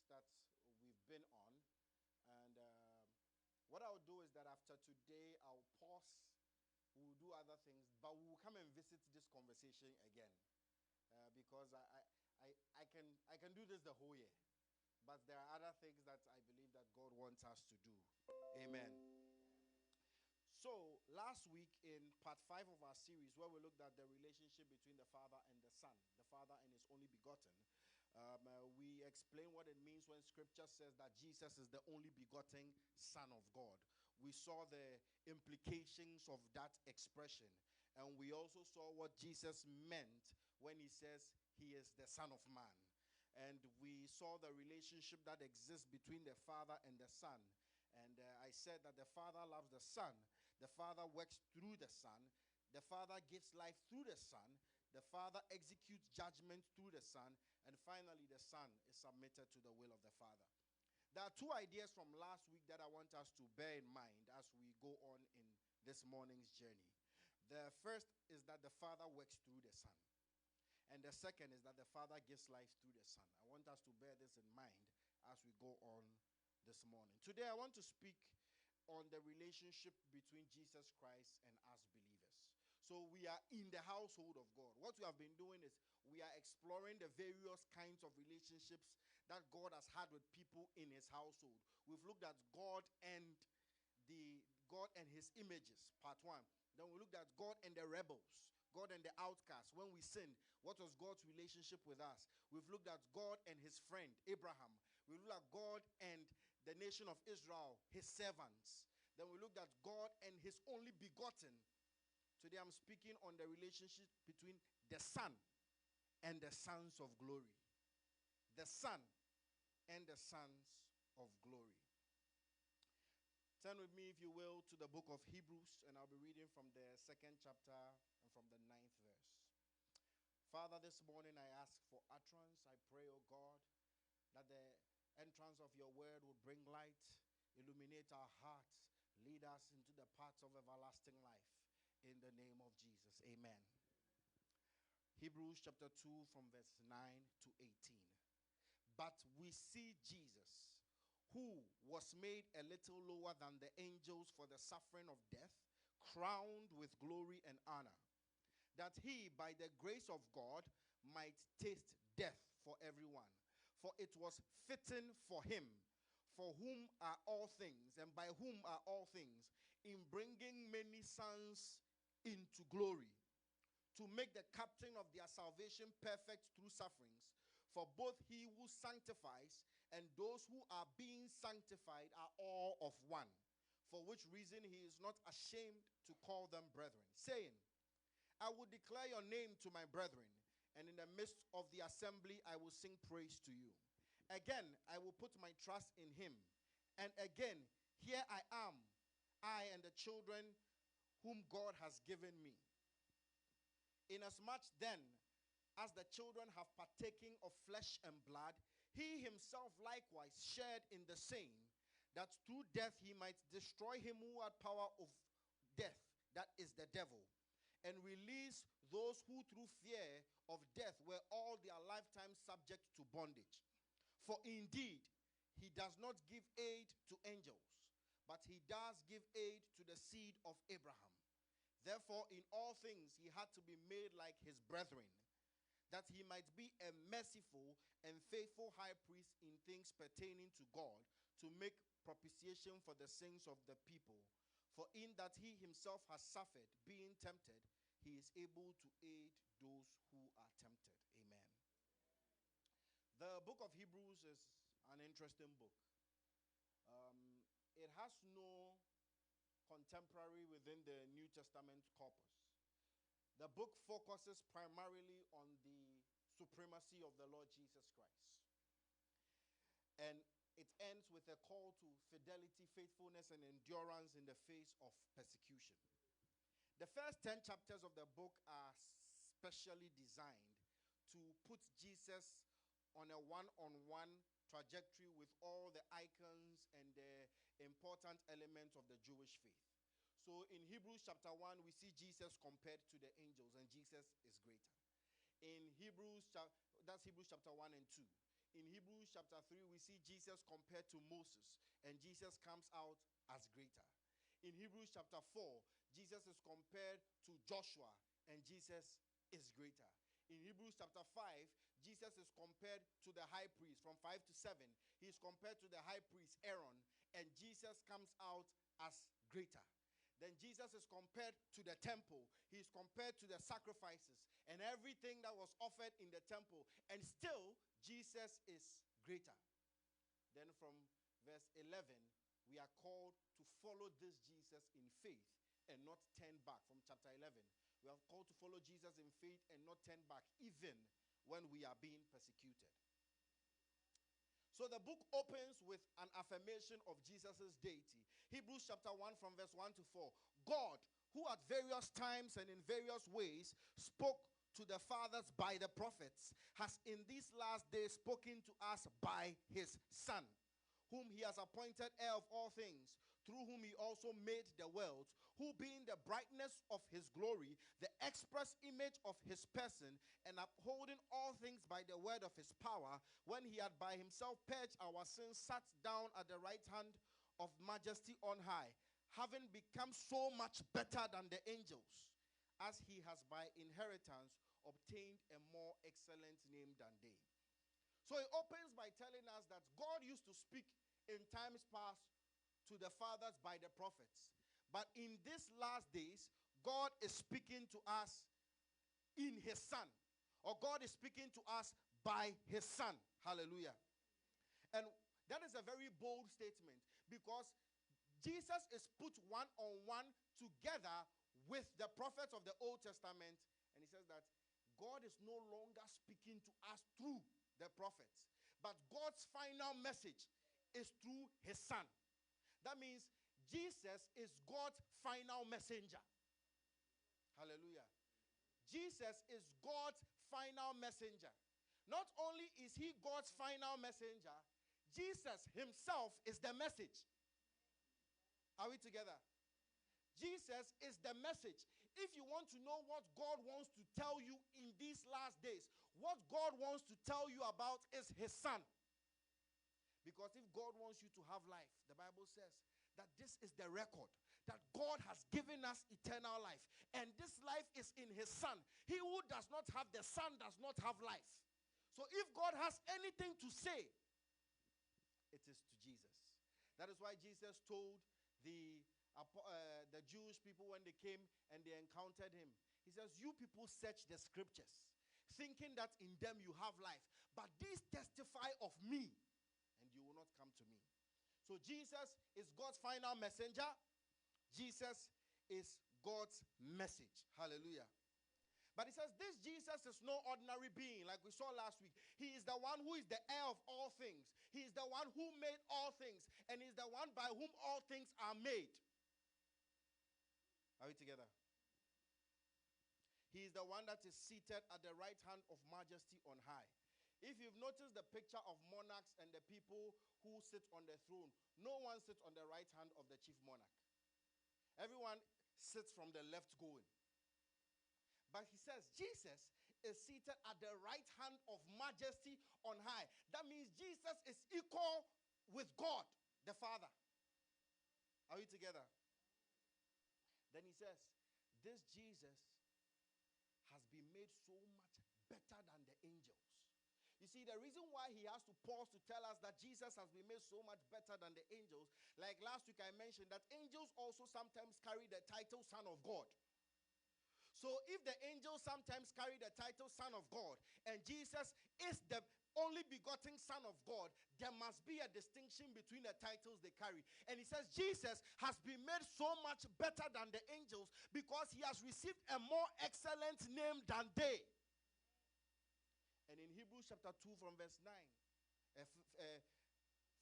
series that we've been on. And what I'll do is that after today, I'll pause. We'll do other things, but we'll come and visit this conversation again. Because I can do this the whole year. But there are other things that I believe that God wants us to do. Amen. So, last week in part 5 of our series, where we looked at the relationship between the Father and the Son, the Father and His only begotten, we explained what it means when Scripture says that Jesus is the only begotten Son of God. We saw the implications of that expression, and we also saw what Jesus meant when He says He is the Son of Man. And we saw the relationship that exists between the Father and the Son. And I said that the Father loves the Son. The Father works through the Son. The Father gives life through the Son. The Father executes judgment through the Son. And finally, the Son is submitted to the will of the Father. There are two ideas from last week that I want us to bear in mind as we go on in this morning's journey. The first is that the Father works through the Son. And the second is that the Father gives life through the Son. I want us to bear this in mind as we go on this morning. Today I want to speak on the relationship between Jesus Christ and us believers. So we are in the household of God. What we have been doing is we are exploring the various kinds of relationships that God has had with people in His household. We've looked at God and His images, part 1. Then we looked at God and the rebels, God and the outcasts. When we sinned, what was God's relationship with us? We've looked at God and His friend, Abraham. We looked at God and the nation of Israel, His servants. Then we looked at God and His only begotten. Today I'm speaking on the relationship between the Son and the sons of glory. The Son and the sons of glory. Turn with me, if you will, to the book of Hebrews, and I'll be reading from the 2nd chapter and from the 9th verse. Father, this morning I ask for utterance. I pray, O God, that the entrance of your word will bring light, illuminate our hearts, lead us into the paths of everlasting life. In the name of Jesus, amen. Hebrews chapter 2 from verse 9 to 18. But we see Jesus, who was made a little lower than the angels for the suffering of death, crowned with glory and honor, that he, by the grace of God, might taste death for everyone. For it was fitting for him, for whom are all things, and by whom are all things, in bringing many sons into glory, to make the captain of their salvation perfect through sufferings. For both he who sanctifies and those who are being sanctified are all of one, for which reason he is not ashamed to call them brethren, saying, I will declare your name to my brethren, and in the midst of the assembly I will sing praise to you. Again, I will put my trust in him. And again, here I am, I and the children whom God has given me. Inasmuch then as the children have partaken of flesh and blood, he himself likewise shared in the same, that through death he might destroy him who had power of death, that is the devil, and release those who through fear of death were all their lifetime subject to bondage. For indeed, he does not give aid to angels, but he does give aid to the seed of Abraham. Therefore, in all things he had to be made like his brethren, that he might be a merciful and faithful high priest in things pertaining to God, to make propitiation for the sins of the people. For in that he himself has suffered, being tempted, he is able to aid those who are tempted. Amen. The book of Hebrews is an interesting book. It has no contemporary within the New Testament corpus. The book focuses primarily on the supremacy of the Lord Jesus Christ. And it ends with a call to fidelity, faithfulness, and endurance in the face of persecution. The first 10 chapters of the book are specially designed to put Jesus on a one-on-one trajectory with all the icons and the important elements of the Jewish faith. So in Hebrews chapter 1, we see Jesus compared to the angels, and Jesus is greater. In Hebrews, that's Hebrews chapter 1 and 2. in Hebrews chapter 3, we see Jesus compared to Moses, and Jesus comes out as greater. In Hebrews chapter 4, Jesus is compared to Joshua, and Jesus is greater. In Hebrews chapter 5, Jesus is compared to the high priest. From 5 to 7, he is compared to the high priest Aaron, and Jesus comes out as greater. Then Jesus is compared to the temple. He is compared to the sacrifices and everything that was offered in the temple. And still, Jesus is greater. Then from verse 11, we are called to follow this Jesus in faith and not turn back. From chapter 11, we are called to follow Jesus in faith and not turn back, even when we are being persecuted. So the book opens with an affirmation of Jesus' deity. Hebrews chapter 1 from verse 1 to 4. God, who at various times and in various ways spoke to the fathers by the prophets, has in these last days spoken to us by his Son, whom he has appointed heir of all things, through whom he also made the world, who being the brightness of his glory, the express image of his person, and upholding all things by the word of his power, when he had by himself purged our sins, sat down at the right hand of majesty on high, having become so much better than the angels, as he has by inheritance obtained a more excellent name than they. So it opens by telling us that God used to speak in times past to the fathers by the prophets. But in these last days, God is speaking to us in his Son. Or God is speaking to us by his Son. Hallelujah. And that is a very bold statement, because Jesus is put one-on-one together with the prophets of the Old Testament. And he says that God is no longer speaking to us through the prophets, but God's final message is through his Son. That means Jesus is God's final messenger. Hallelujah. Jesus is God's final messenger. Not only is he God's final messenger, Jesus himself is the message. Are we together? Jesus is the message. If you want to know what God wants to tell you in these last days, what God wants to tell you about is his Son. Because if God wants you to have life, the Bible says that this is the record, that God has given us eternal life. And this life is in his Son. He who does not have the Son does not have life. So if God has anything to say, it is to Jesus. That is why Jesus told the Jewish people when they came and they encountered him, he says, you people search the scriptures, thinking that in them you have life. But these testify of me, and you will not come to me. So Jesus is God's final messenger. Jesus is God's message. Hallelujah. But he says this Jesus is no ordinary being, like we saw last week. He is the one who is the heir of all things. He is the one who made all things. And he is the one by whom all things are made. Are we together? He is the one that is seated at the right hand of majesty on high. If you've noticed the picture of monarchs and the people who sit on the throne, no one sits on the right hand of the chief monarch. Everyone sits from the left going. But he says Jesus is seated at the right hand of majesty on high. That means Jesus is equal with God, the Father. Are we together? Then he says, this Jesus has been made so much better than the angels. You see, the reason why he has to pause to tell us that Jesus has been made so much better than the angels, like last week I mentioned that angels also sometimes carry the title Son of God. So if the angels sometimes carry the title Son of God, and Jesus is the only begotten Son of God, there must be a distinction between the titles they carry. And he says Jesus has been made so much better than the angels because he has received a more excellent name than they. And in Hebrews chapter 2 from verse 9,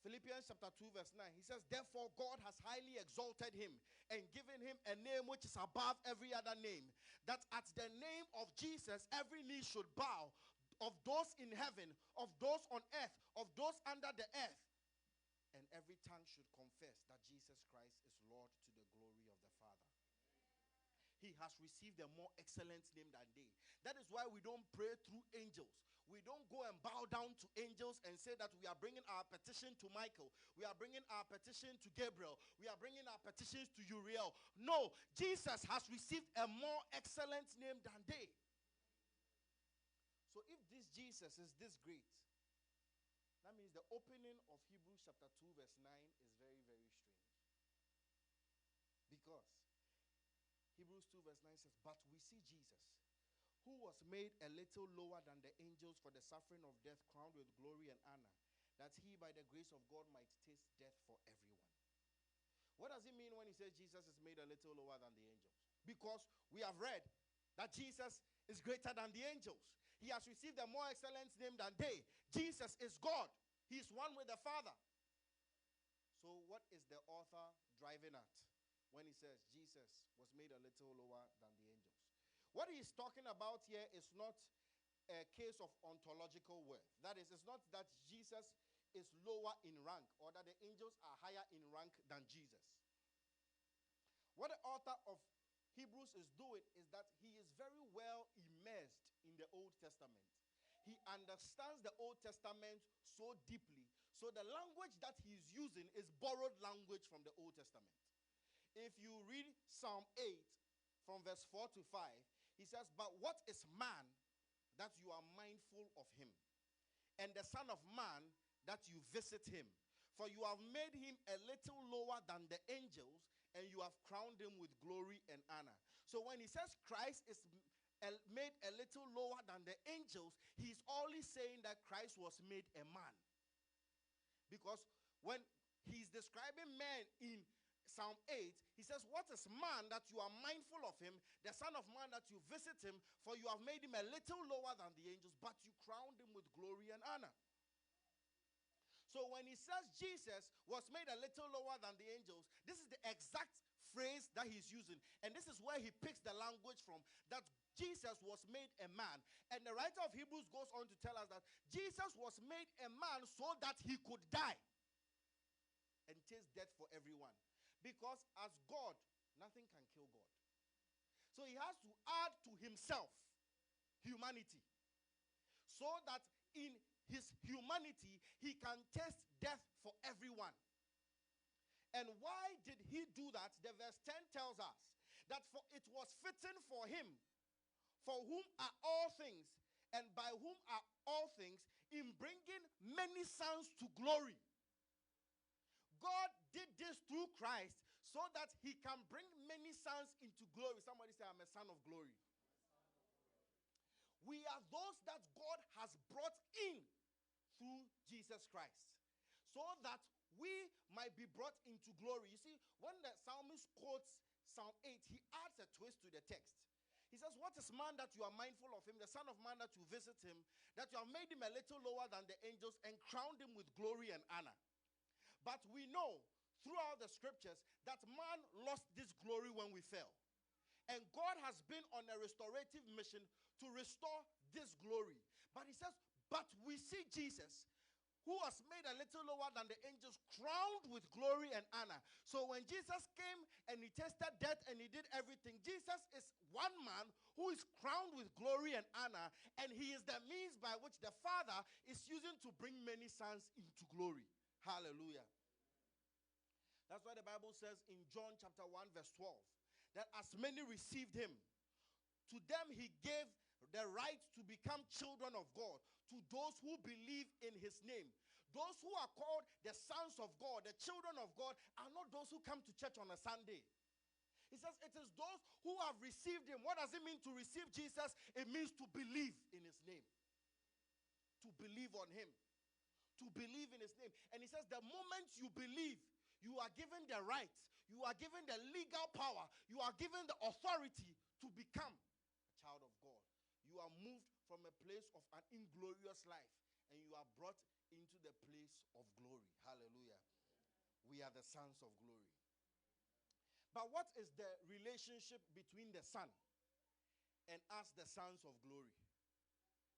Philippians chapter 2 verse 9, he says, therefore God has highly exalted him and given him a name which is above every other name, that at the name of Jesus every knee should bow, of those in heaven, of those on earth, of those under the earth, and every tongue should confess that Jesus Christ is Lord to the glory of the Father. He has received a more excellent name than they. That is why we don't pray through angels. We don't go and bow down to angels and say say that we are bringing our petition to Michael, we are bringing our petition to Gabriel, we are bringing our petitions to Uriel. No, Jesus has received a more excellent name than they. So if this Jesus is this great, that means the opening of Hebrews chapter 2 verse 9 is very, very strange. Because Hebrews 2 verse 9 says, but we see Jesus, who was made a little lower than the angels for the suffering of death, crowned with glory and honor, that he by the grace of God might taste death for everyone. What does it mean when he says Jesus is made a little lower than the angels? Because we have read that Jesus is greater than the angels. He has received a more excellent name than they. Jesus is God. He is one with the Father. So what is the author driving at when he says Jesus was made a little lower than the angels? What he is talking about here is not a case of ontological worth. That is, it's not that Jesus is lower in rank or that the angels are higher in rank than Jesus. What the author of Hebrews is doing is that he is very well immersed in the Old Testament. He understands the Old Testament so deeply, so the language that he's using is borrowed language from the Old Testament. If you read Psalm 8 from verse 4 to 5, he says, but what is man that you are mindful of him, and the son of man that you visit him? For you have made him a little lower than the angels, and you have crowned him with glory and honor. So when he says Christ is made a little lower than the angels, he's only saying that Christ was made a man. Because when he's describing man in Psalm 8, he says, what is man that you are mindful of him, the son of man that you visit him, for you have made him a little lower than the angels, but you crowned him with glory and honor. So when he says Jesus was made a little lower than the angels, this is the exact phrase that he's using. And this is where he picks the language from, that Jesus was made a man. And the writer of Hebrews goes on to tell us that Jesus was made a man so that he could die and taste death for everyone. Because as God, nothing can kill God. So he has to add to himself humanity, so that in his humanity, he can taste death for everyone. And why did he do that? The verse 10 tells us that for it was fitting for him, for whom are all things, and by whom are all things, in bringing many sons to glory. God did this through Christ so that he can bring many sons into glory. Somebody say, I'm a son of glory. We are those that God has brought in through Jesus Christ, so that we might be brought into glory. You see, when the psalmist quotes Psalm 8, he adds a twist to the text. He says, what is man that you are mindful of him, the son of man that you visit him, that you have made him a little lower than the angels and crowned him with glory and honor? But we know throughout the scriptures that man lost this glory when we fell. And God has been on a restorative mission to restore this glory. But he says, but we see Jesus, who was made a little lower than the angels, crowned with glory and honor. So when Jesus came and he tasted death and he did everything, Jesus is one man who is crowned with glory and honor, and he is the means by which the Father is using to bring many sons into glory. Hallelujah. That's why the Bible says in John chapter 1 verse 12, that as many received him, to them he gave the right to become children of God, to those who believe in his name. Those who are called the sons of God, the children of God, are not those who come to church on a Sunday. He says it is those who have received him. What does it mean to receive Jesus? It means to believe in his name. To believe on him. To believe in his name. And he says the moment you believe, you are given the right, you are given the legal power, you are given the authority to become a child of God. You are moved from a place of an inglorious life and you are brought into the place of glory. Hallelujah. We are the sons of glory. But what is the relationship between the Son and us, the sons of glory?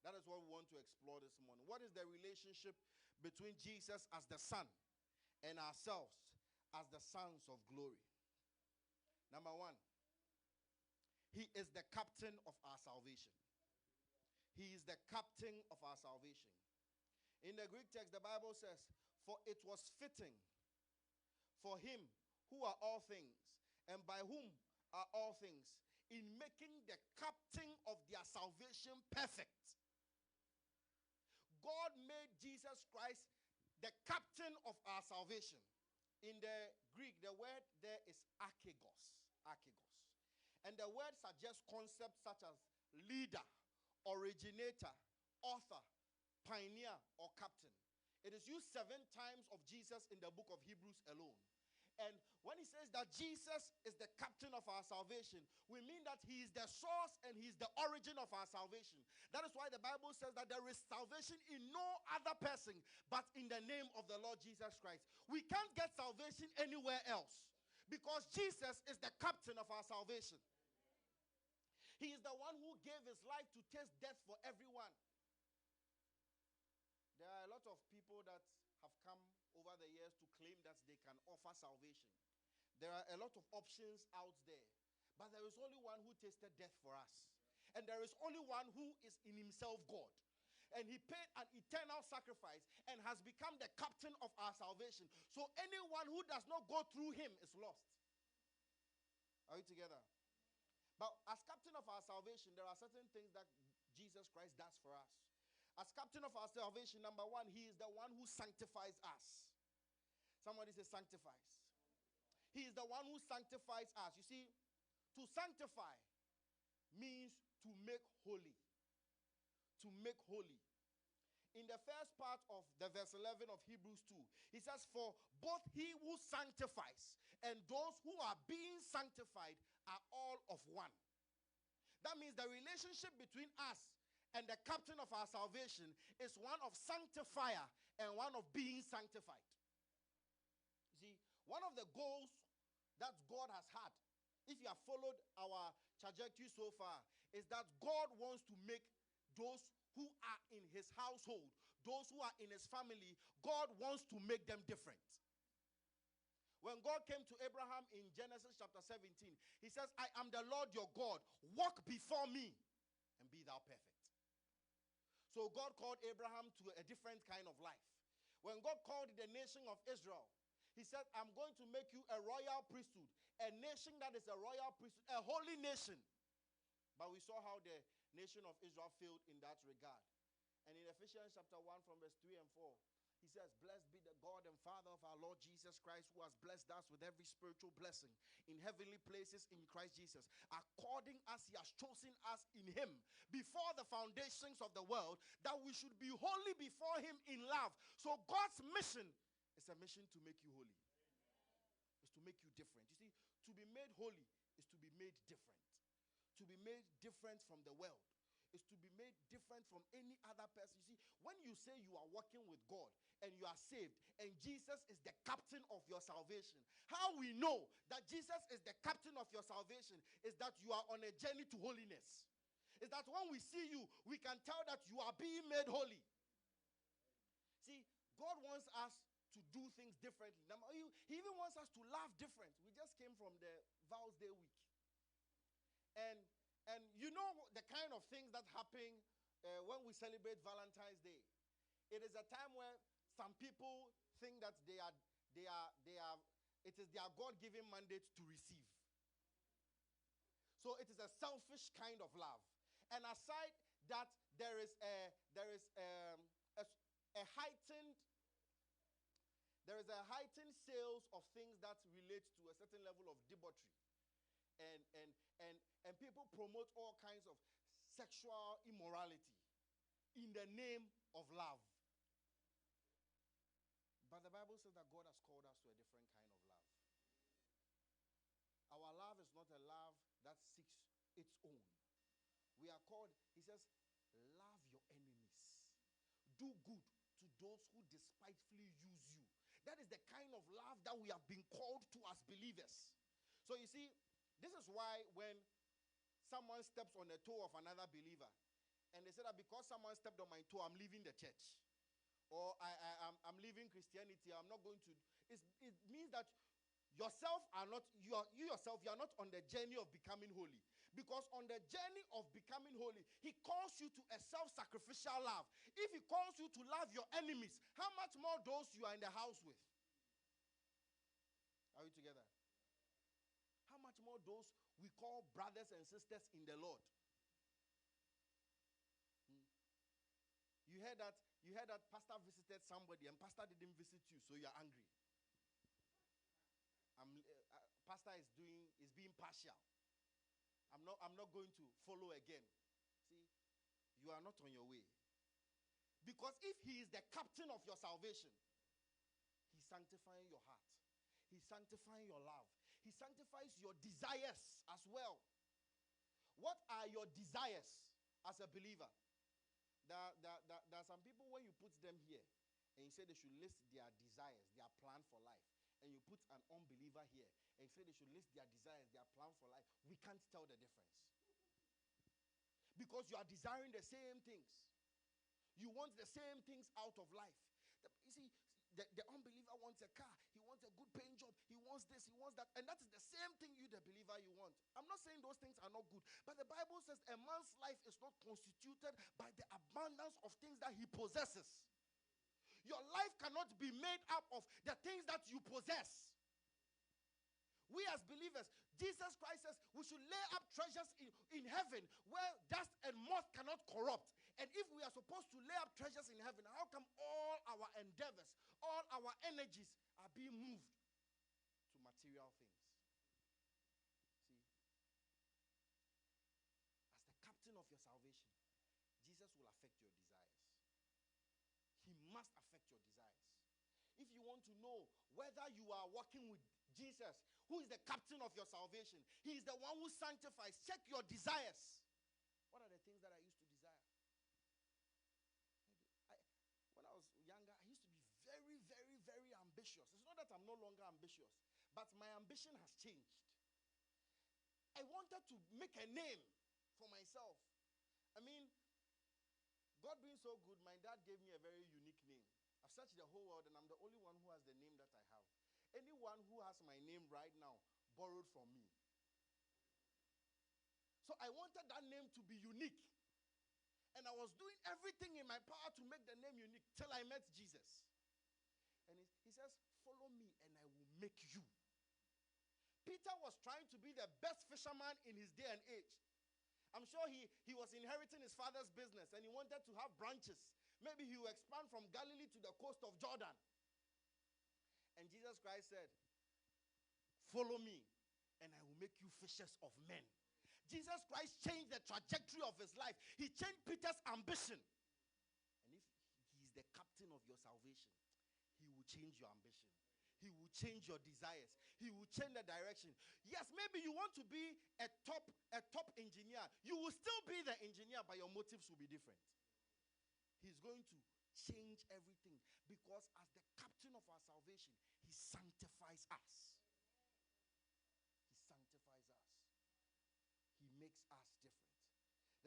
That is what we want to explore this morning. What is the relationship between Jesus as the Son and ourselves as the sons of glory? Number one, he is the captain of our salvation. He is the captain of our salvation. In the Greek text, the Bible says, for it was fitting for him who are all things, and by whom are all things, in making the captain of their salvation perfect. God made Jesus Christ the captain of our salvation. In the Greek, the word there is archegos. Archegos. And the word suggests concepts such as leader, originator, author, pioneer, or captain. It is used 7 times of Jesus in the book of Hebrews alone. And when he says that Jesus is the captain of our salvation, we mean that he is the source and he is the origin of our salvation. That is why the Bible says that there is salvation in no other person but in the name of the Lord Jesus Christ. We can't get salvation anywhere else because Jesus is the captain of our salvation. He is the one who gave his life to taste death for everyone. There are a lot of people that have come over the years to claim that they can offer salvation. There are a lot of options out there. But there is only one who tasted death for us. And there is only one who is in himself God. And he paid an eternal sacrifice and has become the captain of our salvation. So anyone who does not go through him is lost. Are we together? But as captain of our salvation, there are certain things that Jesus Christ does for us. As captain of our salvation, number one, he is the one who sanctifies us. Somebody say sanctifies. He is the one who sanctifies us. You see, to sanctify means to make holy. To make holy. In the first part of the verse 11 of Hebrews 2, he says, for both he who sanctifies and those who are being sanctified are all of one. That means the relationship between us and the captain of our salvation is one of sanctifier and one of being sanctified. You see, one of the goals that God has had, if you have followed our trajectory so far, is that God wants to make those who are in his household, those who are in his family, God wants to make them different. When God came to Abraham in Genesis chapter 17, he says, I am the Lord your God. Walk before me and be thou perfect. So God called Abraham to a different kind of life. When God called the nation of Israel, he said, I'm going to make you a royal priesthood, a nation that is a royal priesthood, a holy nation. But we saw how the nation of Israel failed in that regard. And in Ephesians chapter 1 from verse 3 and 4, he says, blessed be the God and Father of our Lord Jesus Christ, who has blessed us with every spiritual blessing in heavenly places in Christ Jesus, according as he has chosen us in him before the foundations of the world, that we should be holy before him in love. So God's mission is a mission to make you holy. It's to make you different. You see, to be made holy is to be made different. To be made different from the world is to be made different from any other person. You see, when you say you are walking with God and you are saved and Jesus is the captain of your salvation, how we know that Jesus is the captain of your salvation is that you are on a journey to holiness. Is that when we see you, we can tell that you are being made holy. See, God wants us to do things differently. He even wants us to laugh different. We just came from the Vows Day week. And you know the kind of things that happen when we celebrate Valentine's Day. It is a time where some people think that it is their God-given mandate to receive. So it is a selfish kind of love. And aside that, there is a heightened sales of things that relate to a certain level of debauchery. And people promote all kinds of sexual immorality in the name of love. But the Bible says that God has called us to a different kind of love. Our love is not a love that seeks its own. We are called, he says, love your enemies. Do good to those who despitefully use you. That is the kind of love that we have been called to as believers. So you see, this is why when someone steps on the toe of another believer, and they say that because someone stepped on my toe, I'm leaving the church. Or I'm leaving Christianity, I'm not going to. It means that yourself are not, you yourself, you are not on the journey of becoming holy. Because on the journey of becoming holy, he calls you to a self-sacrificial love. If he calls you to love your enemies, how much more those you are in the house with? Are we together? How much more those we call brothers and sisters in the Lord? You heard that pastor visited somebody and pastor didn't visit you, so you are angry. Pastor is being partial. I'm not going to follow again. See, you are not on your way. Because if he is the captain of your salvation, he's sanctifying your heart. He's sanctifying your love. He sanctifies your desires as well. What are your desires as a believer? There are some people, when you put them here and you say they should list their desires, their plan for life, and you put an unbeliever here and say they should list their desires, their plan for life, we can't tell the difference. Because you are desiring the same things. You want the same things out of life. You see, the unbeliever wants a car. He wants a good paying job. He wants this, he wants that. And that is the same thing you, the believer, you want. I'm not saying those things are not good. But the Bible says a man's life is not constituted by the abundance of things that he possesses. Your life cannot be made up of the things that you possess. We as believers, Jesus Christ says we should lay up treasures in heaven where dust and moth cannot corrupt. And if we are supposed to lay up treasures in heaven, how come all our endeavors, all our energies are being moved to material things? See, as the captain of your salvation, Jesus will affect your desires. He must affect your desires. If you want to know whether you are walking with Jesus, who is the captain of your salvation, he is the one who sanctifies. Check your desires. What are the things that I used to desire? When I was younger, I used to be very, very, very ambitious. It's not that I'm no longer ambitious, but my ambition has changed. I wanted to make a name for myself. I mean, God being so good, my dad gave me a very unique name. I've searched the whole world and I'm the only one who has the name that I have. Anyone who has my name right now borrowed from me. So I wanted that name to be unique. And I was doing everything in my power to make the name unique till I met Jesus. And he says, follow me and I will make you. Peter was trying to be the best fisherman in his day and age. I'm sure he was inheriting his father's business and he wanted to have branches. Maybe he will expand from Galilee to the coast of Jordan. And Jesus Christ said, follow me and I will make you fishers of men. Jesus Christ changed the trajectory of his life. He changed Peter's ambition. And if he is the captain of your salvation, he will change your ambition. He will change your desires. He will change the direction. Yes, maybe you want to be a top engineer. You will still be the engineer, but your motives will be different. He's going to change everything because as the captain of our salvation, he sanctifies us. He sanctifies us. He makes us different.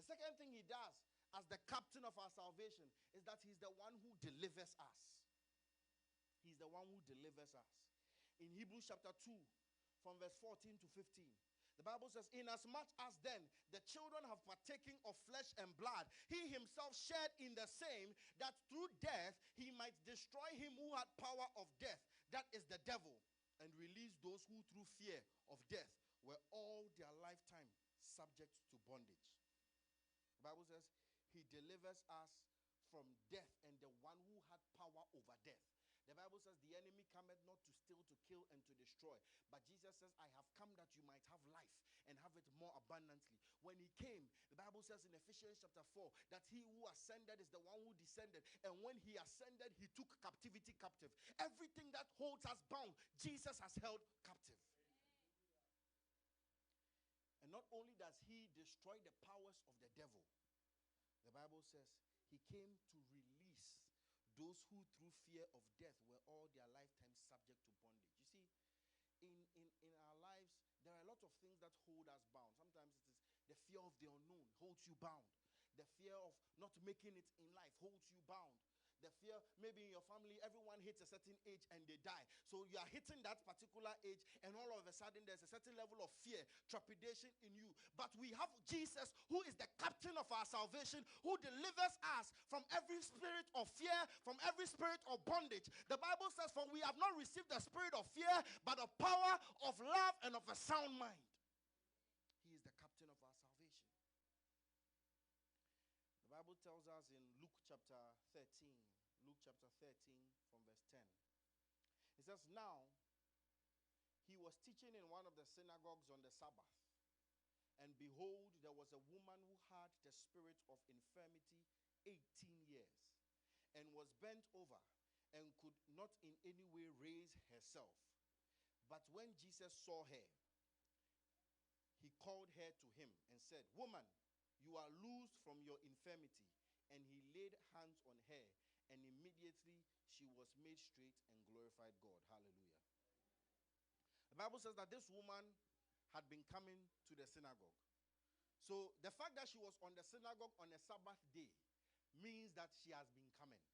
The second thing he does as the captain of our salvation is that he's the one who delivers us. He's the one who delivers us. In Hebrews chapter 2, from verse 14 to 15, the Bible says, inasmuch as then the children have partaken of flesh and blood, he himself shared in the same, that through death he might destroy him who had power of death, that is the devil, and release those who through fear of death were all their lifetime subject to bondage. The Bible says he delivers us from death and the one who had power over death. The Bible says the enemy cometh not to steal, to kill, and to destroy. But Jesus says, I have come that you might have life and have it more abundantly. When he came, the Bible says in Ephesians chapter 4 that he who ascended is the one who descended. And when he ascended, he took captivity captive. Everything that holds us bound, Jesus has held captive. And not only does he destroy the powers of the devil, the Bible says he came to release those who through fear of death were all their lifetime subject to bondage. You see, in our lives, there are a lot of things that hold us bound. Sometimes it is the fear of the unknown holds you bound. The fear of not making it in life holds you bound. the fear, maybe in your family, everyone hits a certain age and they die. So you are hitting that particular age, and all of a sudden there's a certain level of fear, trepidation in you. But we have Jesus, who is the captain of our salvation, who delivers us from every spirit of fear, from every spirit of bondage. The Bible says, for we have not received the spirit of fear, but of power, of love, and of a sound mind. He is the captain of our salvation. The Bible tells us in Luke chapter 13 from verse 10. It says, now he was teaching in one of the synagogues on the Sabbath. And behold, there was a woman who had the spirit of infirmity 18 years, and was bent over, and could not in any way raise herself. But when Jesus saw her, he called her to him and said, woman, you are loosed from your infirmity. And he laid hands on her, and immediately she was made straight and glorified God. Hallelujah. The Bible says that this woman had been coming to the synagogue. So the fact that she was on the synagogue on a Sabbath day means that she has been coming.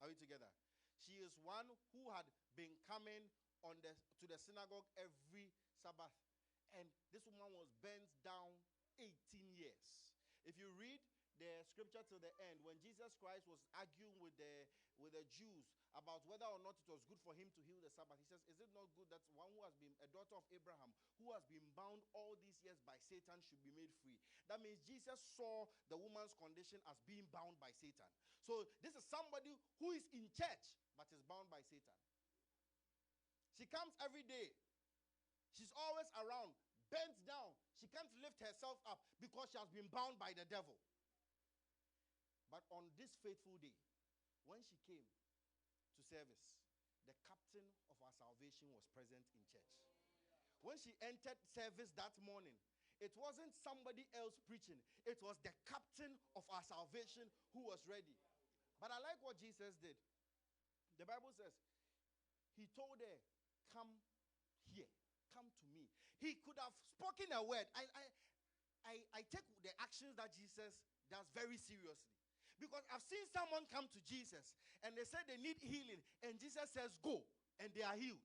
Are we together? She is one who had been coming to the synagogue every Sabbath. And this woman was bent down 18 years. If you read the scripture to the end, when Jesus Christ was arguing with the Jews about whether or not it was good for him to heal the Sabbath, he says, is it not good that one who has been a daughter of Abraham, who has been bound all these years by Satan, should be made free? That means Jesus saw the woman's condition as being bound by Satan. So this is somebody who is in church but is bound by Satan. She comes every day. She's always around, bent down. She can't lift herself up because she has been bound by the devil. But on this faithful day, when she came to service, the captain of our salvation was present in church. When she entered service that morning, it wasn't somebody else preaching. It was the captain of our salvation who was ready. But I like what Jesus did. The Bible says, he told her, come here. Come to me. He could have spoken a word. I take the actions that Jesus does very seriously. Because I've seen someone come to Jesus and they said they need healing, and Jesus says go, and they are healed.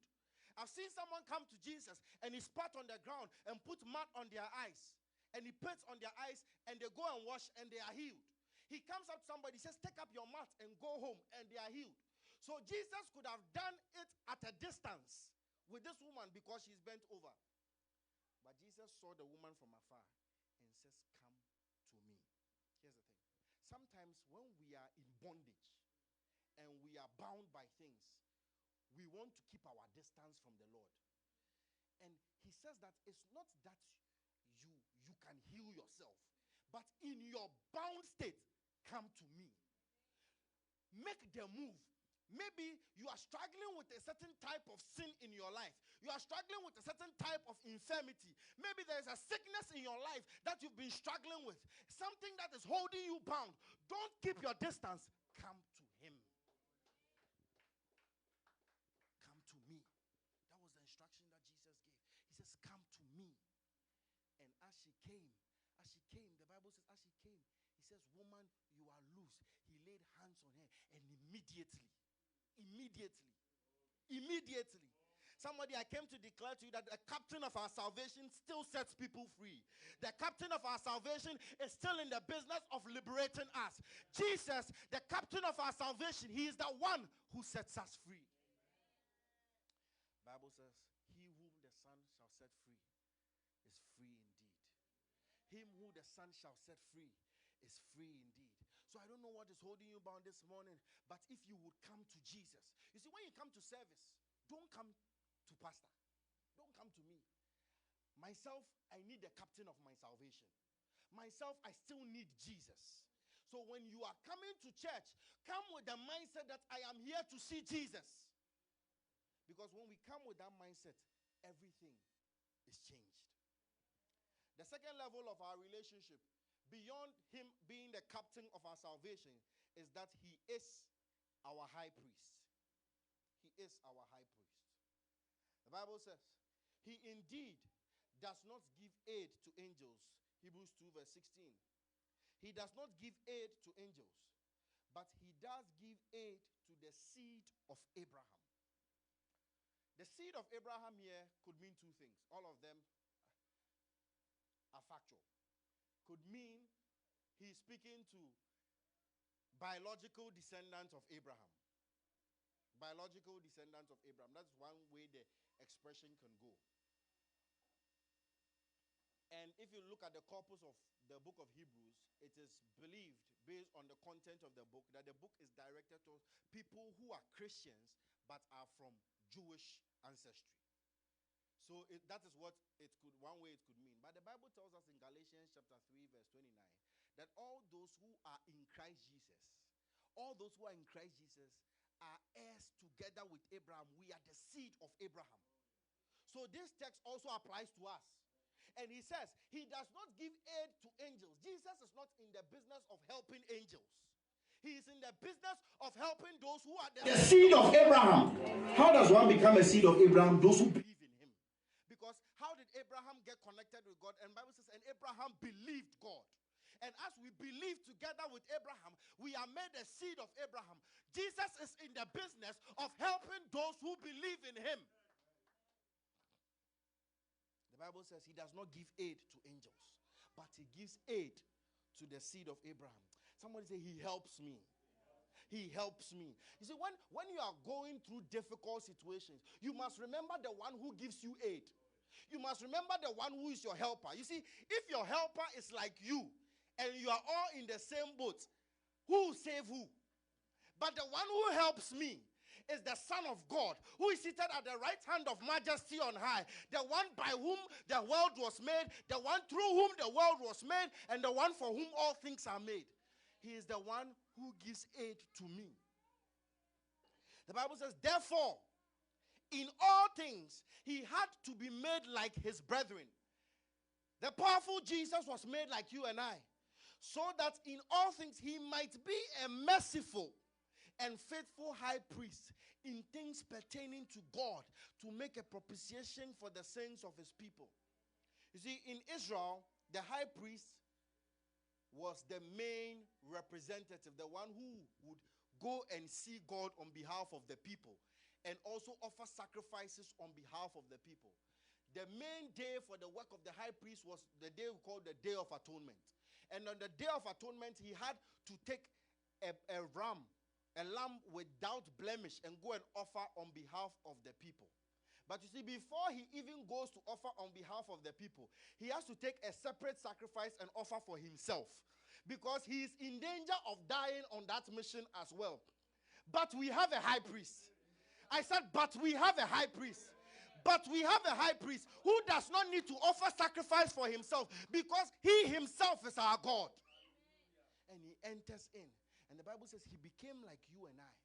I've seen someone come to Jesus and he spat on the ground and put mud on their eyes, and he puts on their eyes and they go and wash and they are healed. He comes up to somebody, says take up your mat and go home, and they are healed. So Jesus could have done it at a distance with this woman because she's bent over. But Jesus saw the woman from afar and says, come to me. Here's the thing. Sometimes when we are in bondage and we are bound by things, we want to keep our distance from the Lord. And he says that it's not that you can heal yourself, but in your bound state, come to me. Make the move. Maybe you are struggling with a certain type of sin in your life. You are struggling with a certain type of infirmity. Maybe there's a sickness in your life that you've been struggling with. Something that is holding you bound. Don't keep your distance. Come to him. Come to me. That was the instruction that Jesus gave. He says, come to me. And as she came, the Bible says, as she came, he says, woman, you are loose. He laid hands on her, and immediately. Somebody, I came to declare to you that the captain of our salvation still sets people free. The captain of our salvation is still in the business of liberating us. Jesus, the captain of our salvation, he is the one who sets us free. Bible says, he whom the Son shall set free is free indeed. Him who the Son shall set free is free indeed. So I don't know what is holding you bound this morning, but if you would come to Jesus. You see, when you come to service, don't come to pastor. Don't come to me. Myself, I need the captain of my salvation. Myself, I still need Jesus. So when you are coming to church, come with the mindset that I am here to see Jesus. Because when we come with that mindset, everything is changed. The second level of our relationship, beyond him being the captain of our salvation, is that he is our high priest. He is our high priest. The Bible says, he indeed does not give aid to angels. Hebrews 2 verse 16. He does not give aid to angels, but he does give aid to the seed of Abraham. The seed of Abraham here could mean two things. All of them are factual. Could mean he's speaking to biological descendants of Abraham. Biological descendants of Abraham. That's one way the expression can go. And if you look at the corpus of the book of Hebrews, it is believed, based on the content of the book, that the book is directed to people who are Christians but are from Jewish ancestry. So that is what it could, one way it could mean. But the Bible tells us in Galatians chapter 3, verse 29, that all those who are in Christ Jesus, all those who are in Christ Jesus are heirs together with Abraham. We are the seed of Abraham. So this text also applies to us. And he says, he does not give aid to angels. Jesus is not in the business of helping angels. He is in the business of helping those who are the seed of Abraham. How does one become a seed of Abraham? Those who believe in him. Because how did Abraham get connected with God? And the Bible says, and Abraham believed God. And as we believe together with Abraham, we are made a seed of Abraham. Jesus is in the business of helping those who believe in him. The Bible says he does not give aid to angels, but he gives aid to the seed of Abraham. Somebody say, he helps me. He helps me. You see, when you are going through difficult situations, you must remember the one who gives you aid. You must remember the one who is your helper. You see, if your helper is like you, and you are all in the same boat, who will save who? But the one who helps me is the Son of God, who is seated at the right hand of majesty on high, the one by whom the world was made, the one through whom the world was made, and the one for whom all things are made. He is the one who gives aid to me. The Bible says, therefore, in all things, he had to be made like his brethren. The powerful Jesus was made like you and I, so that in all things he might be a merciful and faithful high priest in things pertaining to God, to make a propitiation for the sins of his people. You see, in Israel, the high priest was the main representative, the one who would go and see God on behalf of the people and also offer sacrifices on behalf of the people. The main day for the work of the high priest was the day we call the Day of Atonement. And on the Day of Atonement, he had to take a lamb without blemish, and go and offer on behalf of the people. But you see, before he even goes to offer on behalf of the people, he has to take a separate sacrifice and offer for himself, because he is in danger of dying on that mission as well. But we have a high priest. I said, but we have a high priest. But we have a high priest who does not need to offer sacrifice for himself, because he himself is our God. And he enters in. And the Bible says he became like you and I,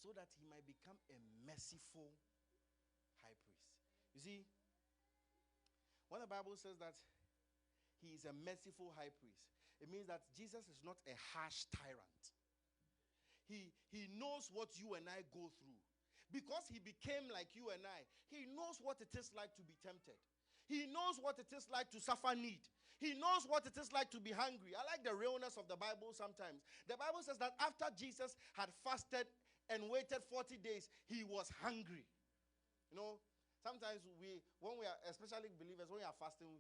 so that he might become a merciful high priest. You see, when the Bible says that he is a merciful high priest, it means that Jesus is not a harsh tyrant. He knows what you and I go through. Because he became like you and I, he knows what it is like to be tempted. He knows what it is like to suffer need. He knows what it is like to be hungry. I like the realness of the Bible sometimes. The Bible says that after Jesus had fasted and waited 40 days, he was hungry. You know, sometimes when we are, especially believers, when we are fasting,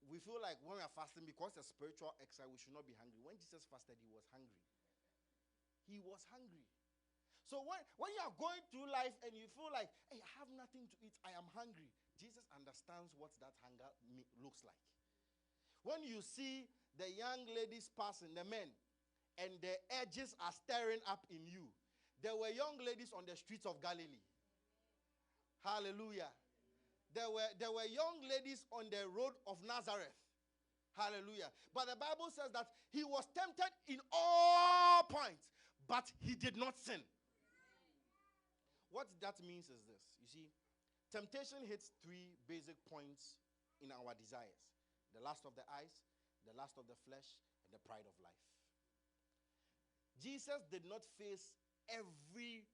we feel like when we are fasting, because it's a spiritual exercise, we should not be hungry. When Jesus fasted, he was hungry. He was hungry. So when you are going through life and you feel like, hey, I have nothing to eat, I am hungry, Jesus understands what that hunger looks like. When you see the young ladies passing, the men, and the edges are stirring up in you. There were young ladies on the streets of Galilee. Hallelujah. There were young ladies on the road of Nazareth. Hallelujah. But the Bible says that he was tempted in all points, but he did not sin. What that means is this. You see, temptation hits three basic points in our desires: the lust of the eyes, the lust of the flesh, and the pride of life. Jesus did not face every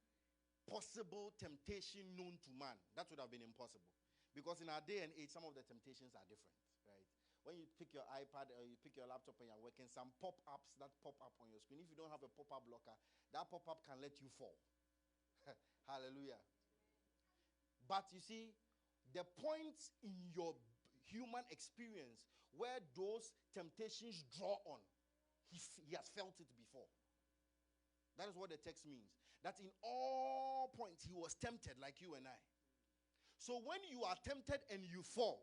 possible temptation known to man. That would have been impossible. Because in our day and age, some of the temptations are different, right? when you pick your iPad or you pick your laptop and you're working, some pop-ups that pop up on your screen. If you don't have a pop-up blocker, that pop-up can let you fall. Hallelujah. But you see, the points in your human experience where those temptations draw on, he has felt it before. That is what the text means. That in all points he was tempted like you and I. So when you are tempted and you fall,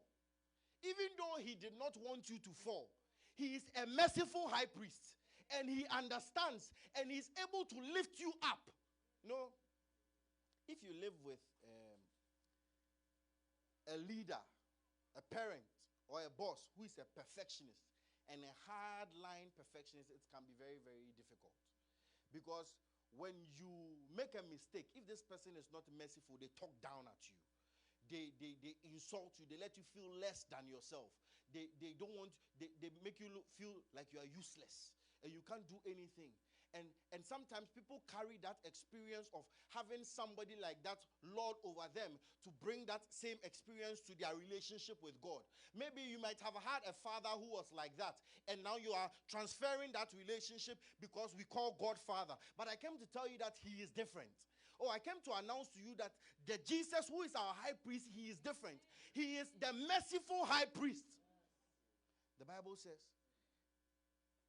even though he did not want you to fall, he is a merciful high priest. And he understands and he's able to lift you up. No. If you live with a leader, a parent, or a boss who is a perfectionist and a hard-line perfectionist, it can be very, very difficult. Because when you make a mistake, if this person is not merciful, they talk down at you. They insult you. They let you feel less than yourself. They make you feel like you are useless and you can't do anything. And sometimes people carry that experience of having somebody like that Lord over them to bring that same experience to their relationship with God. Maybe you might have had a father who was like that, and now you are transferring that relationship because we call God Father. But I came to tell you that he is different. Oh, I came to announce to you that the Jesus who is our high priest, he is different. He is the merciful high priest. The Bible says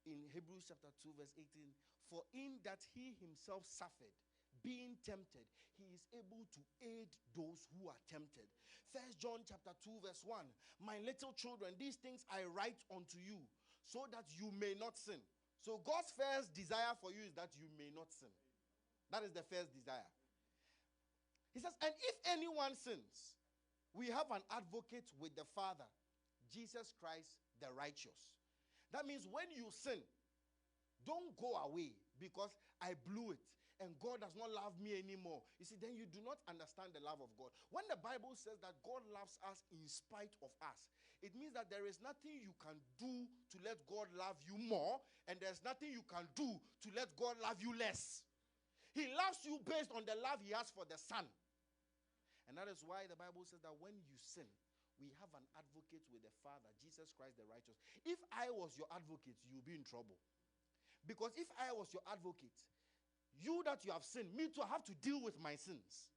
in Hebrews chapter 2 verse 18, for in that he himself suffered, being tempted, he is able to aid those who are tempted. 1 John chapter 2 verse 1, my little children, these things I write unto you, so that you may not sin. So God's first desire for you is that you may not sin. That is the first desire. He says, and if anyone sins, we have an advocate with the Father, Jesus Christ the righteous. That means when you sin, don't go away because I blew it and God does not love me anymore. You see, then you do not understand the love of God. When the Bible says that God loves us in spite of us, it means that there is nothing you can do to let God love you more, and there's nothing you can do to let God love you less. He loves you based on the love he has for the Son. And that is why the Bible says that when you sin, we have an advocate with the Father, Jesus Christ the righteous. If I was your advocate, you'll be in trouble. Because if I was your advocate, you that you have sinned, me too, I have to deal with my sins.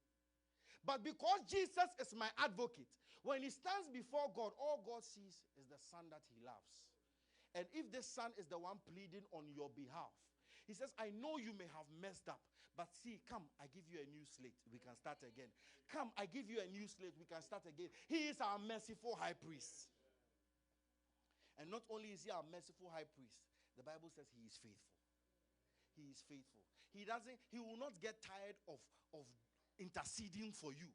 But because Jesus is my advocate, when he stands before God, all God sees is the Son that he loves. And if this Son is the one pleading on your behalf, he says, I know you may have messed up, but see, come, I give you a new slate. We can start again. Come, I give you a new slate. We can start again. He is our merciful high priest. And not only is he our merciful high priest, the Bible says he is faithful. He is faithful. He will not get tired of interceding for you.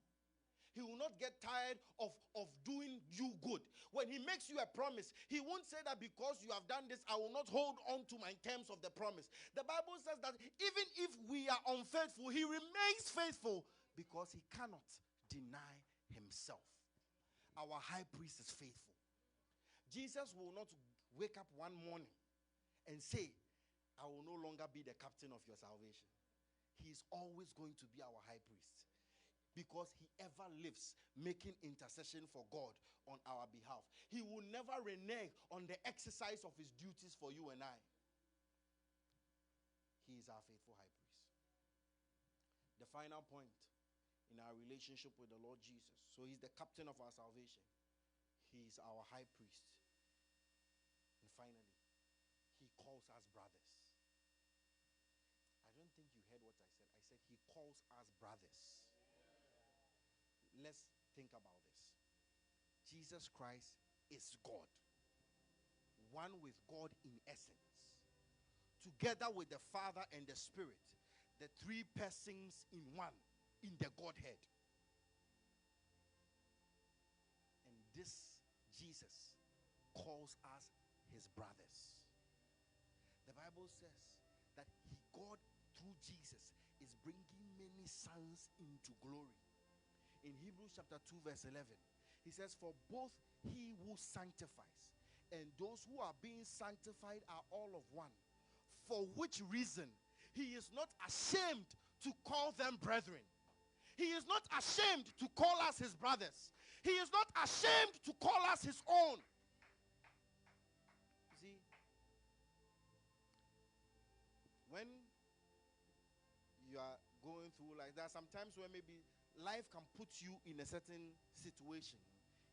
He will not get tired of doing you good. When he makes you a promise, he won't say that because you have done this, I will not hold on to my terms of the promise. The Bible says that even if we are unfaithful, he remains faithful because he cannot deny himself. Our high priest is faithful. Jesus will not wake up one morning and say, I will no longer be the captain of your salvation. He is always going to be our high priest, because he ever lives making intercession for God on our behalf. He will never renege on the exercise of his duties for you and I. He is our faithful high priest. The final point in our relationship with the Lord Jesus. So he's the captain of our salvation. He is our high priest. And finally, he calls us brothers. I don't think you heard what I said. I said he calls us brothers. Let's think about this. Jesus Christ is God. One with God in essence. Together with the Father and the Spirit. The three persons in one, in the Godhead. And this Jesus calls us his brothers. The Bible says that God, through Jesus, is bringing many sons into glory. In Hebrews chapter 2 verse 11, he says, for both he who sanctifies and those who are being sanctified are all of one. For which reason he is not ashamed to call them brethren. He is not ashamed to call us his brothers. He is not ashamed to call us his own. when you are going through like that, sometimes where maybe life can put you in a certain situation,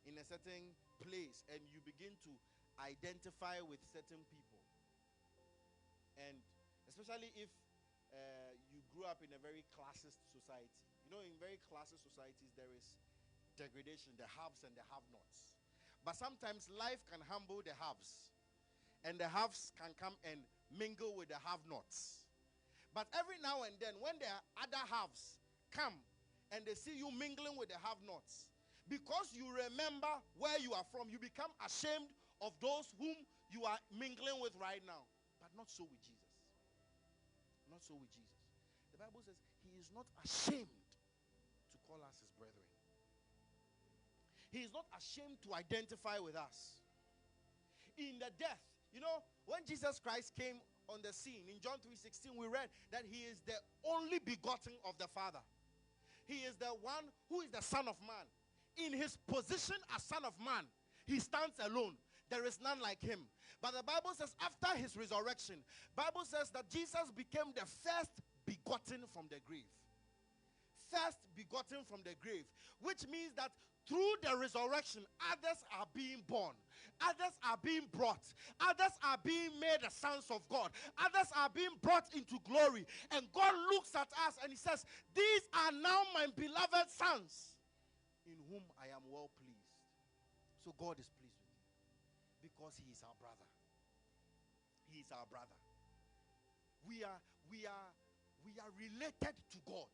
in a certain place, and you begin to identify with certain people. And especially if you grew up in a very classist society. You know, in very classist societies, there is degradation, the haves and the have-nots. But sometimes life can humble the haves, and the haves can come and mingle with the have-nots. But every now and then, when the other halves come and they see you mingling with the have-nots, because you remember where you are from, you become ashamed of those whom you are mingling with right now. But not so with Jesus. Not so with Jesus. The Bible says he is not ashamed to call us his brethren. He is not ashamed to identify with us. In the death, you know, when Jesus Christ came on the scene, in John 3:16, we read that he is the only begotten of the Father. He is the one who is the Son of Man. In his position as Son of Man, he stands alone. There is none like him. But the Bible says after his resurrection, Bible says that Jesus became the first begotten from the grave. First begotten from the grave, which means that through the resurrection, others are being born, others are being brought, others are being made the sons of God, others are being brought into glory. And God looks at us and he says, these are now my beloved sons, in whom I am well pleased. So God is pleased with you because he is our brother. He is our brother. We are related to God.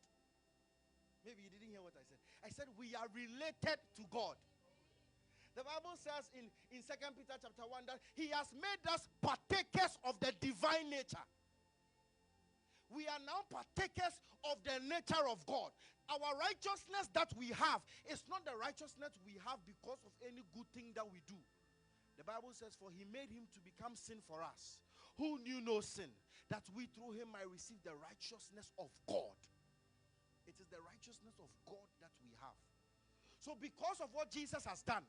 Maybe you didn't hear what I said. I said we are related to God. The Bible says in 2 Peter chapter 1 that he has made us partakers of the divine nature. We are now partakers of the nature of God. Our righteousness that we have is not the righteousness we have because of any good thing that we do. The Bible says, for he made him to become sin for us, who knew no sin, that we through him might receive the righteousness of God. It is the righteousness of God that we have. So because of what Jesus has done,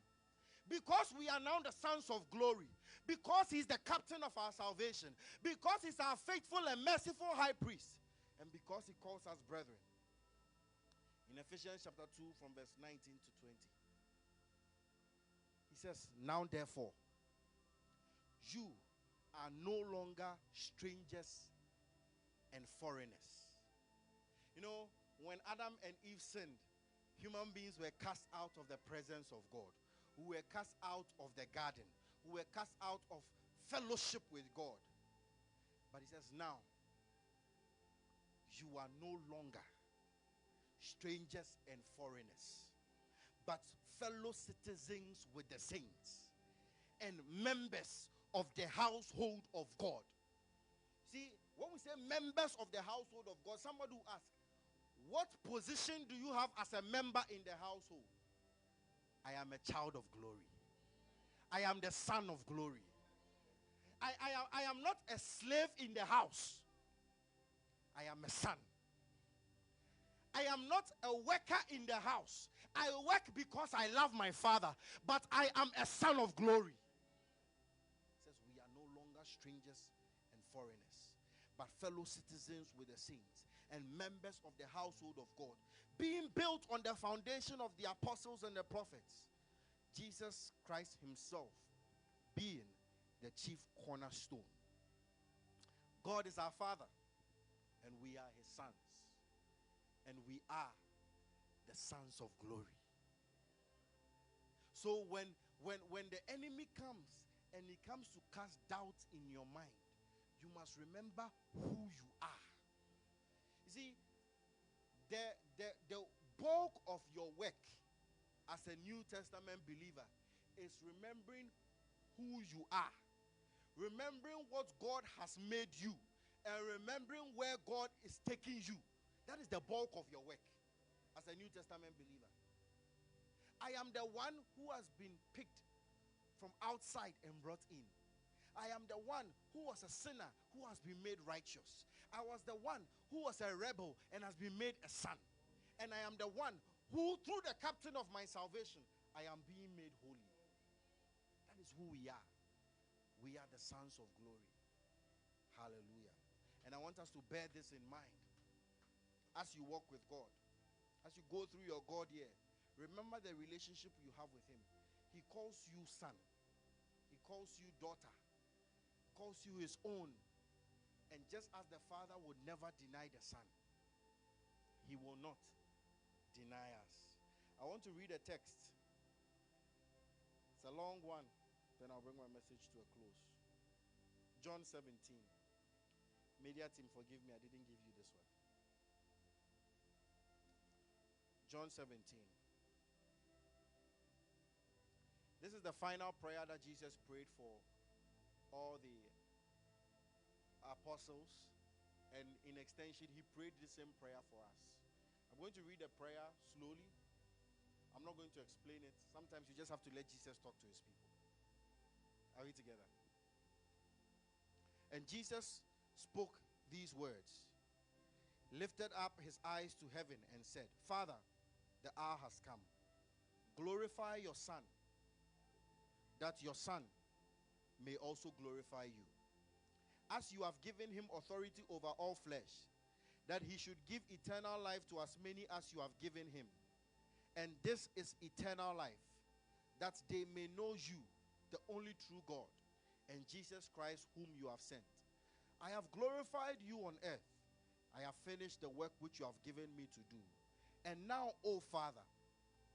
because we are now the sons of glory, because he's the captain of our salvation, because he's our faithful and merciful high priest, and because he calls us brethren. In Ephesians chapter 2 from verse 19 to 20, he says, now therefore, you are no longer strangers and foreigners. You know, when Adam and Eve sinned, human beings were cast out of the presence of God. Who were cast out of the garden. Who were cast out of fellowship with God. But he says, now, you are no longer strangers and foreigners, but fellow citizens with the saints and members of the household of God. See, when we say members of the household of God, somebody will ask, what position do you have as a member in the household? I am a child of glory. I am the son of glory. I am not a slave in the house. I am a son. I am not a worker in the house. I work because I love my father, but I am a son of glory. It says we are no longer strangers and foreigners, but fellow citizens with the saints and members of the household of God, being built on the foundation of the apostles and the prophets, Jesus Christ himself being the chief cornerstone. God is our Father, and we are his sons, and we are the sons of glory. So when the enemy comes and he comes to cast doubt in your mind, you must remember who you are. You see, the bulk of your work as a New Testament believer is remembering who you are, remembering what God has made you, and remembering where God is taking you. That is the bulk of your work as a New Testament believer. I am the one who has been picked from outside and brought in. I am the one who was a sinner who has been made righteous. I was the one who was a rebel and has been made a son. And I am the one who, through the captain of my salvation, I am being made holy. That is who we are. We are the sons of glory. Hallelujah. And I want us to bear this in mind as you walk with God. As you go through your God year, remember the relationship you have with him. He calls you son. He calls you daughter. He calls you his own. And just as the Father would never deny the Son, he will not deny us. I want to read a text. It's a long one. Then I'll bring my message to a close. John 17. Media team, forgive me, I didn't give you this one. John 17. This is the final prayer that Jesus prayed for all the apostles, and in extension, he prayed the same prayer for us. I'm going to read the prayer slowly. I'm not going to explain it. Sometimes you just have to let Jesus talk to his people. Are we together? And Jesus spoke these words, lifted up his eyes to heaven and said, Father, the hour has come. Glorify your Son, that your Son may also glorify you. As you have given him authority over all flesh, that he should give eternal life to as many as you have given him. And this is eternal life, that they may know you, the only true God, and Jesus Christ whom you have sent. I have glorified you on earth. I have finished the work which you have given me to do. And now, O Father,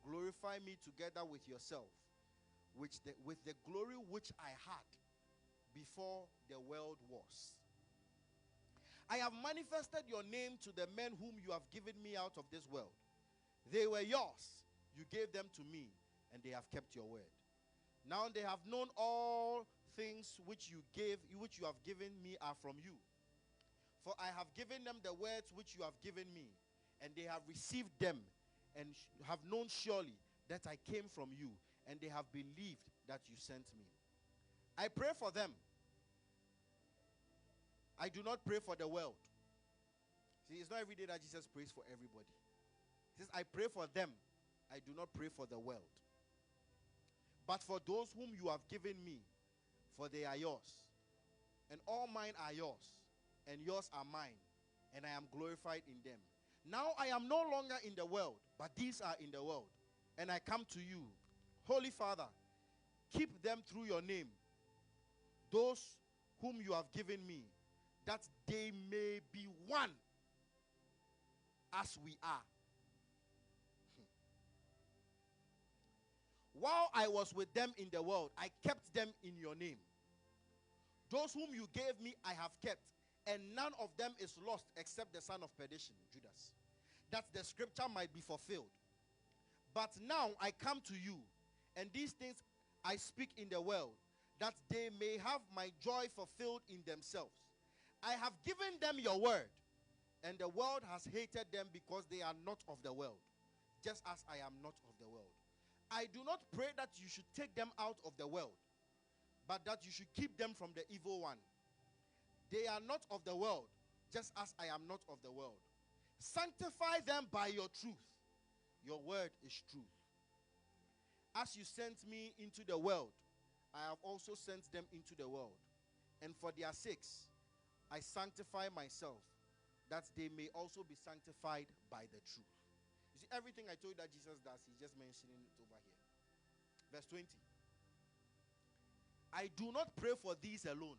glorify me together with yourself, with the glory which I had before the world was. I have manifested your name to the men whom you have given me out of this world. They were yours. You gave them to me, and they have kept your word. Now they have known all things which you have given me are from you. For I have given them the words which you have given me, and they have received them, and have known surely that I came from you, and they have believed that you sent me. I pray for them. I do not pray for the world. See, it's not every day that Jesus prays for everybody. He says, I pray for them. I do not pray for the world. But for those whom you have given me, for they are yours. And all mine are yours, and yours are mine, and I am glorified in them. Now I am no longer in the world, but these are in the world, and I come to you. Holy Father, keep them through your name, those whom you have given me, that they may be one as we are. While I was with them in the world, I kept them in your name. Those whom you gave me, I have kept, and none of them is lost except the son of perdition, Judas, that the scripture might be fulfilled. But now I come to you, and these things I speak in the world, that they may have my joy fulfilled in themselves. I have given them your word, and the world has hated them because they are not of the world, just as I am not of the world. I do not pray that you should take them out of the world, but that you should keep them from the evil one. They are not of the world, just as I am not of the world. Sanctify them by your truth. Your word is truth. As you sent me into the world, I have also sent them into the world. And for their sakes, I sanctify myself, that they may also be sanctified by the truth. You see, everything I told you that Jesus does, he's just mentioning it over here. Verse 20. I do not pray for these alone.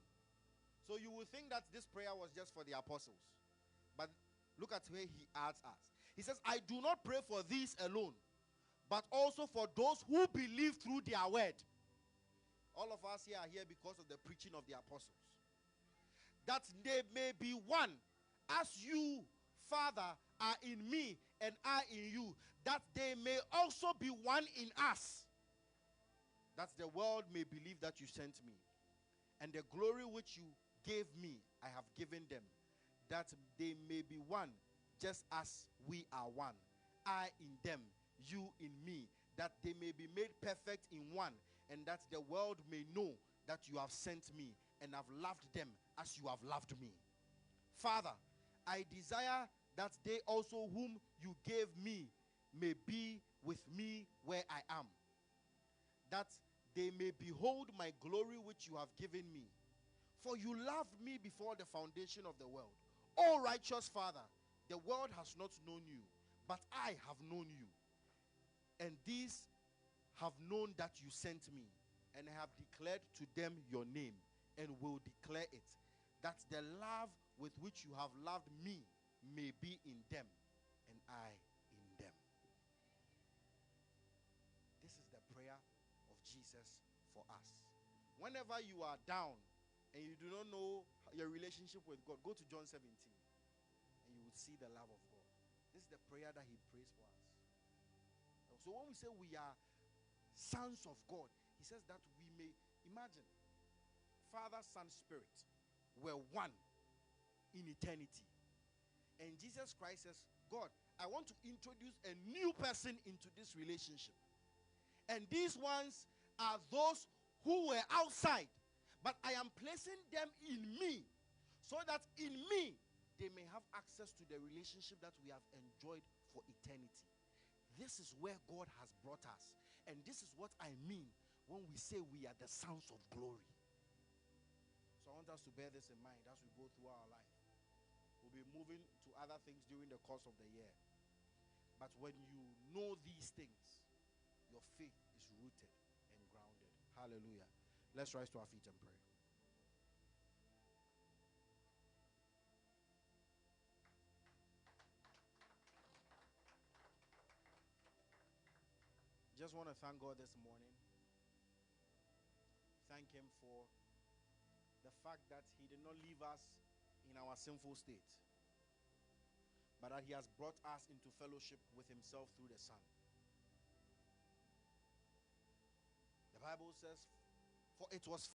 So you will think that this prayer was just for the apostles. But look at where he adds us. He says, I do not pray for these alone, but also for those who believe through their word. All of us here are here because of the preaching of the apostles. That they may be one, as you, Father, are in me and I in you, that they may also be one in us, that the world may believe that you sent me. And the glory which you gave me, I have given them, that they may be one, just as we are one. I in them, you in me, that they may be made perfect in one, and that the world may know that you have sent me and have loved them as you have loved me. Father, I desire that they also whom you gave me may be with me where I am, that they may behold my glory which you have given me. For you loved me before the foundation of the world. O righteous Father, the world has not known you, but I have known you. And these have known that you sent me, and have declared to them your name, and will declare it, that the love with which you have loved me may be in them, and I in them. This is the prayer of Jesus for us. Whenever you are down and you do not know your relationship with God, go to John 17 and you will see the love of God. This is the prayer that he prays for us. So when we say we are sons of God, he says that we may imagine Father, Son, Spirit were one in eternity. And Jesus Christ says, God, I want to introduce a new person into this relationship. And these ones are those who were outside, but I am placing them in me, so that in me they may have access to the relationship that we have enjoyed for eternity. This is where God has brought us. And this is what I mean when we say we are the sons of glory. So I want us to bear this in mind as we go through our life. We'll be moving to other things during the course of the year. But when you know these things, your faith is rooted and grounded. Hallelujah. Let's rise to our feet and pray. Just want to thank God this morning. Thank him for the fact that he did not leave us in our sinful state, but that he has brought us into fellowship with himself through the Son. The Bible says, for it was